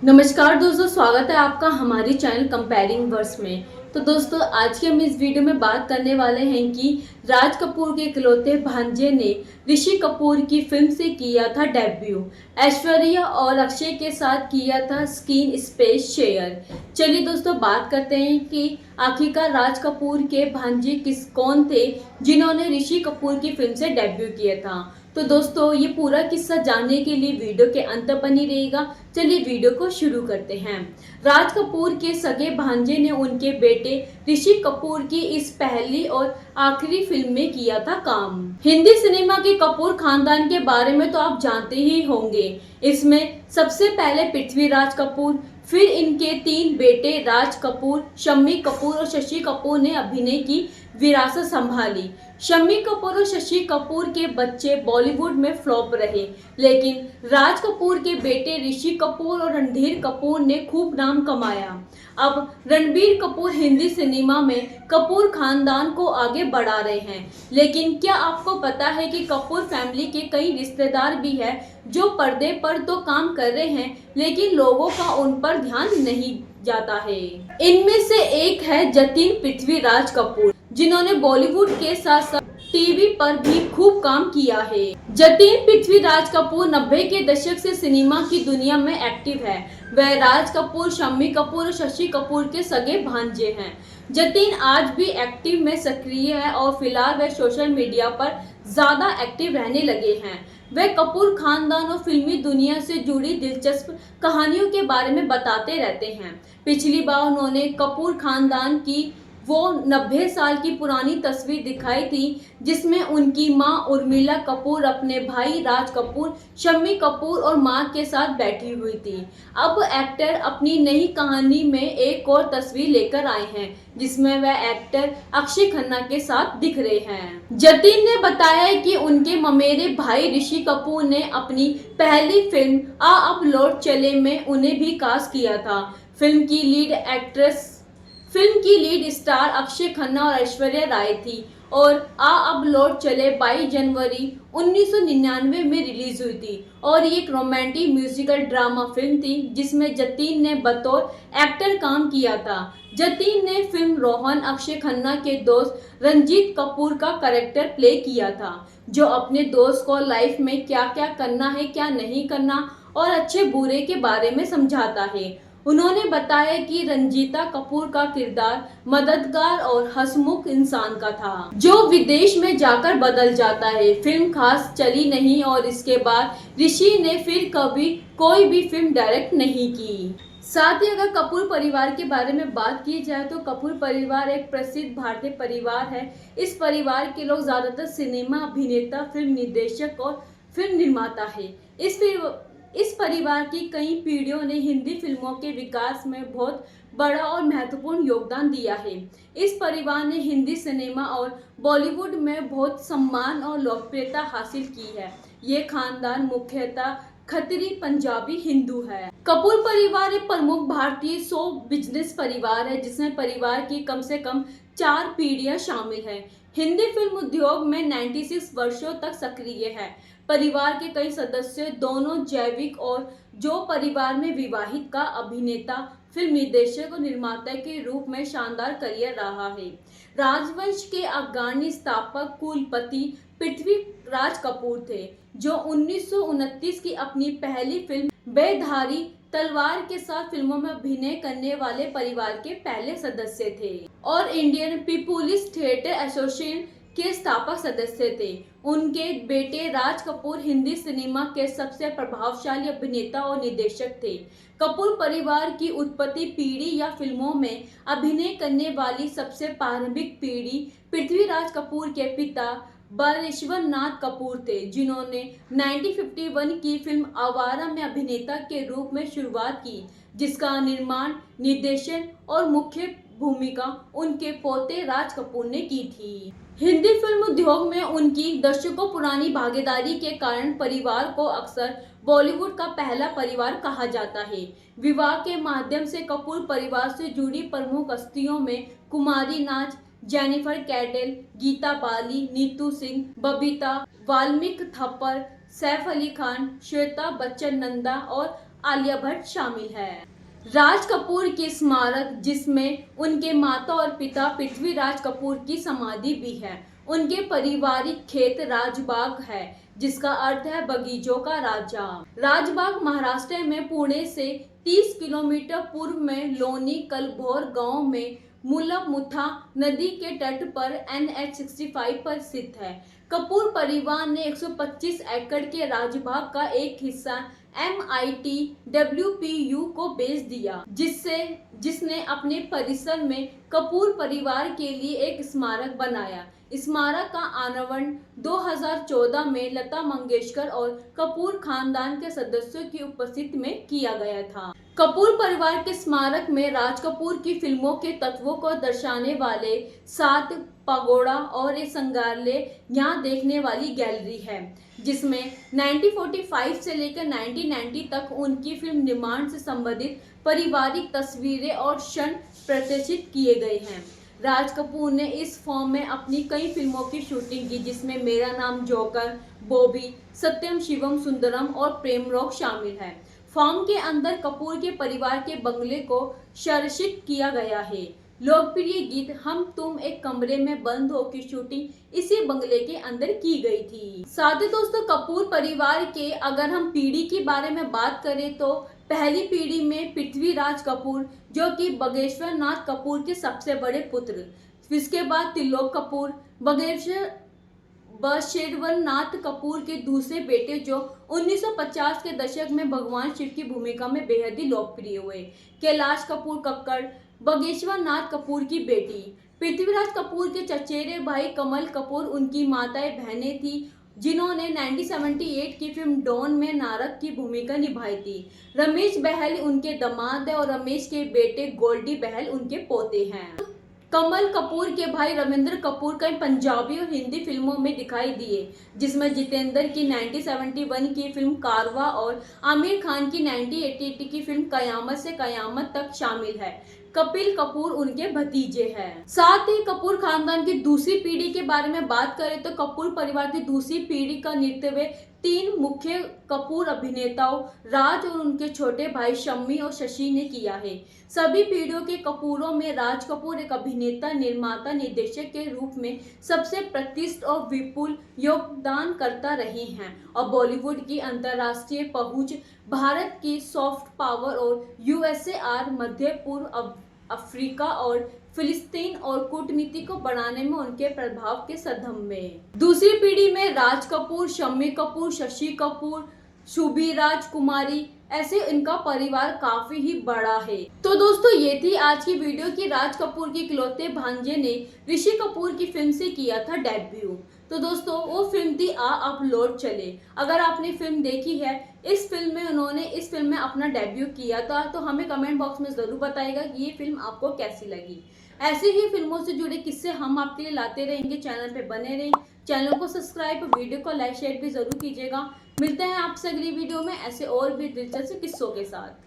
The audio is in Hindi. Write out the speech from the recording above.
नमस्कार दोस्तों, स्वागत है आपका हमारी चैनल कंपेयरिंग वर्स में। तो दोस्तों, आज के हम इस वीडियो में बात करने वाले हैं कि राज कपूर के इकलौते भांजे ने ऋषि कपूर की फिल्म से किया था डेब्यू। ऐश्वर्या और अक्षय के साथ किया था स्क्रीन स्पेस शेयर। चलिए दोस्तों, बात करते हैं कि आखिरकार राज कपूर के भांजे कौन थे जिन्होंने ऋषि कपूर की फिल्म से डेब्यू किया था। तो दोस्तों, ये पूरा किस्सा जानने के लिए वीडियो के अंत बनी रहेगा। चलिए वीडियो को शुरू करते हैं। राज कपूर के सगे भांजे ने उनके बेटे ऋषि कपूर की इस पहली और आखिरी फिल्म में किया था काम। हिंदी सिनेमा के कपूर खानदान के बारे में तो आप जानते ही होंगे। इसमें सबसे पहले पृथ्वीराज कपूर, फिर इनके तीन बेटे राज कपूर, शम्मी कपूर और शशि कपूर ने अभिनय की विरासत संभाली। शम्मी कपूर और शशि कपूर के बच्चे बॉलीवुड में फ्लॉप रहे, लेकिन राज कपूर के बेटे ऋषि कपूर और रणधीर कपूर ने खूब नाम कमाया। अब रणबीर कपूर हिंदी सिनेमा में कपूर खानदान को आगे बढ़ा रहे हैं। लेकिन क्या आपको पता है कि कपूर फैमिली के कई रिश्तेदार भी हैं जो पर्दे पर तो काम कर रहे हैं, लेकिन लोगों का उन पर ध्यान नहीं जाता है। इनमें से एक है जतिन पृथ्वीराज कपूर, जिन्होंने बॉलीवुड के साथ साथ टीवी पर भी खूब काम किया है। जतिन पृथ्वीराज कपूर 90 के दशक से सिनेमा की दुनिया में एक्टिव है। वह राज कपूर, शम्मी कपूर और शशि कपूर के सगे भांजे हैं। जतिन आज भी एक्टिव में सक्रिय है और फिलहाल वह सोशल मीडिया पर ज्यादा एक्टिव रहने लगे हैं। वह कपूर खानदान और फिल्मी दुनिया से जुड़ी दिलचस्प कहानियों के बारे में बताते रहते हैं। पिछली बार उन्होंने कपूर खानदान की वो 90 साल की पुरानी तस्वीर दिखाई थी, जिसमें उनकी मां उर्मिला कपूर अपने भाई राज कपूर, शम्मी कपूर और मां के साथ बैठी हुई थी। अब एक्टर अपनी नई कहानी में एक और तस्वीर लेकर आए हैं, जिसमें वह एक्टर अक्षय खन्ना के साथ दिख रहे हैं। जतिन ने बताया कि उनके ममेरे भाई ऋषि कपूर ने अपनी पहली फिल्म आ अब लौट चले में उन्हें भी कास्ट किया था। फिल्म की लीड स्टार अक्षय खन्ना और ऐश्वर्या राय थी और आ अब लौट चले 22 जनवरी 1999 में रिलीज हुई थी और ये एक रोमांटिक म्यूजिकल ड्रामा फिल्म थी, जिसमें जतिन ने बतौर एक्टर काम किया था। जतिन ने फिल्म रोहन अक्षय खन्ना के दोस्त रंजीत कपूर का कैरेक्टर प्ले किया था, जो अपने दोस्त को लाइफ में क्या क्या करना है, क्या नहीं करना और अच्छे बुरे के बारे में समझाता है। उन्होंने बताया कि रंजीता कपूर का किरदार मददगार और हंसमुख इंसान का था, जो विदेश में जाकर बदल जाता है। फिल्म खास चली नहीं और इसके बाद ऋषि ने फिर कभी कोई भी फिल्म डायरेक्ट नहीं की। साथ ही अगर कपूर परिवार के बारे में बात की जाए तो कपूर परिवार एक प्रसिद्ध भारतीय परिवार है। इस परिवार के लोग ज्यादातर सिनेमा अभिनेता, फिल्म निर्देशक और फिल्म निर्माता है। इस परिवार की कई पीढ़ियों ने हिंदी फिल्मों के विकास में बहुत बड़ा और महत्वपूर्ण योगदान दिया है। इस परिवार ने हिंदी सिनेमा और बॉलीवुड में बहुत सम्मान और लोकप्रियता हासिल की है। ये खानदान मुख्यतः खत्री पंजाबी हिंदू है। कपूर परिवार एक प्रमुख भारतीय शो बिजनेस परिवार है, जिसमें परिवार की कम से कम 4 पीढ़ियां शामिल हैं। हिंदी फिल्म उद्योग में 96 वर्षों तक सक्रिय है। परिवार के कई सदस्य दोनों जैविक और जो परिवार में विवाहित का अभिनेता, फिल्म निर्देशक और निर्माता के रूप में शानदार करियर रहा है। राजवंश के अग्रणी स्थापक कुलपति पृथ्वीराज कपूर थे, जो 1929 की अपनी पहली फिल्म बेधारी तलवार के साथ फिल्मों में अभिनय करने वाले परिवार के पहले सदस्य थे और इंडियन पीपुल्स थिएटर एसोसिएशन के स्थापक सदस्य थे। उनके बेटे राज कपूर हिंदी सिनेमा के सबसे प्रभावशाली अभिनेता और निर्देशक थे। कपूर परिवार की उत्पत्ति पीढ़ी या फिल्मों में अभिनय करने वाली सबसे प्रारंभिक पीढ़ी पृथ्वीराज कपूर के पिता बालेश्वर नाथ कपूर थे, जिन्होंने 1951 की फिल्म आवारा में अभिनेता के रूप में शुरुआत की, जिसका निर्माण, निर्देशन और मुख्य भूमिका उनके पोते राज कपूर ने की थी। हिंदी फिल्म उद्योग में उनकी दशकों पुरानी भागीदारी के कारण परिवार को अक्सर बॉलीवुड का पहला परिवार कहा जाता है। विवाह के माध्यम से कपूर परिवार से जुड़ी प्रमुख हस्तियों में कुमारी नाज, जेनिफर कैडेल, गीता बाली, नीतू सिंह, बबीता, वाल्मीकि थप्पड़, सैफ अली खान, श्वेता बच्चन नंदा और आलिया भट्ट शामिल है। राज कपूर की स्मारक जिसमें उनके माता और पिता पृथ्वीराज कपूर की समाधि भी है। उनके पारिवारिक खेत राजबाग है जिसका अर्थ है बगीचों का राजा। राजबाग महाराष्ट्र में पुणे से 30 किलोमीटर पूर्व में लोनी कलभोर गांव में मुलमुथा नदी के तट पर NH 65 पर स्थित है। कपूर परिवार ने 125 एकड़ के राजबाग का एक हिस्सा MIT WPU को बेच दिया जिसने अपने परिसर में कपूर परिवार के लिए एक स्मारक बनाया। स्मारक का अनावरण 2014 में लता मंगेशकर और कपूर खानदान के सदस्यों की उपस्थिति में किया गया था। कपूर परिवार के स्मारक में राज कपूर की फिल्मों के तत्वों को दर्शाने वाले 7 पगोड़ा और एक संग्रहालय यहाँ देखने वाली गैलरी है जिसमें 1945 से लेकर 1990 तक उनकी फिल्म निर्माण से संबंधित पारिवारिक तस्वीरें और क्षण प्रदर्शित किए गए हैं। राज कपूर ने इस फॉर्म में अपनी कई फिल्मों की शूटिंग की जिसमें मेरा नाम जोकर, बॉबी, सत्यम शिवम सुंदरम और प्रेम रोग शामिल है। फॉर्म के अंदर कपूर के परिवार के बंगले को संरक्षित किया गया है। लोकप्रिय गीत हम तुम एक कमरे में बंद हो की शूटिंग इसी बंगले के अंदर की गई थी। साथ ही दोस्तों कपूर परिवार के अगर हम पीढ़ी के बारे में बात करें तो पहली पीढ़ी में पृथ्वीराज कपूर जो कि बागेश्वर नाथ कपूर के सबसे बड़े पुत्र, इसके बाद त्रिलोक कपूर, बशेरवर नाथ कपूर के दूसरे बेटे जो 1950 के दशक में भगवान शिव की भूमिका में बेहद ही लोकप्रिय हुए, कैलाश कपूर कक्कड़, बागेश्वर नाथ कपूर की बेटी। पृथ्वीराज कपूर के चचेरे भाई कमल कपूर उनकी माताएं बहनें थी जिन्होंने 1978 की फिल्म डॉन में नारद की भूमिका निभाई थी। रमेश बहल उनके दामाद है और रमेश के बेटे गोल्डी बहल उनके पोते हैं। कमल कपूर के भाई रविंद्र कपूर कई पंजाबी और हिंदी फिल्मों में दिखाई दिए जिसमें जितेंद्र की 1971 की फिल्म कारवा और आमिर खान की 1988 की फिल्म कयामत से कयामत तक शामिल है। कपिल कपूर उनके भतीजे हैं। साथ ही कपूर खानदान की दूसरी पीढ़ी के बारे में बात करें तो कपूर परिवार की दूसरी पीढ़ी का नेतृत्व 3 मुख्य कपूर अभिनेताओं राज और उनके छोटे भाई शम्मी और शशि ने किया है। सभी पीढ़ियों के कपूरों में राज कपूर एक अभिनेता, निर्माता, निर्देशक के रूप में सबसे प्रतिष्ठित और विपुल योगदान करता रहे हैं और बॉलीवुड की अंतर्राष्ट्रीय पहुंच, भारत की सॉफ्ट पावर और USSR, मध्य पूर्व अफ्रीका और फिलिस्तीन और कूटनीति को बढ़ाने में उनके प्रभाव के सदम में। दूसरी पीढ़ी में राज कपूर, शम्मी कपूर, शशि कपूर, शुभी राजकुमारी, ऐसे इनका परिवार काफी ही बड़ा है। तो दोस्तों ये थी आज की वीडियो कि राज कपूर के इकलौते भांजे ने ऋषि कपूर की फिल्म से किया था डेब्यू। तो दोस्तों वो फिल्म थी आ अब लौट चले। अगर आपने फिल्म देखी है, इस फिल्म में अपना डेब्यू किया था, तो हमें कमेंट बॉक्स में जरूर बताइएगा कि ये फिल्म आपको कैसी लगी। ऐसे ही फिल्मों से जुड़े किस्से हम आपके लिए लाते रहेंगे। चैनल पे बने रहें, चैनल को सब्सक्राइब, वीडियो को लाइक शेयर भी जरूर कीजिएगा। मिलते हैं आपसे अगली वीडियो में ऐसे और भी दिलचस्प किस्सों के साथ।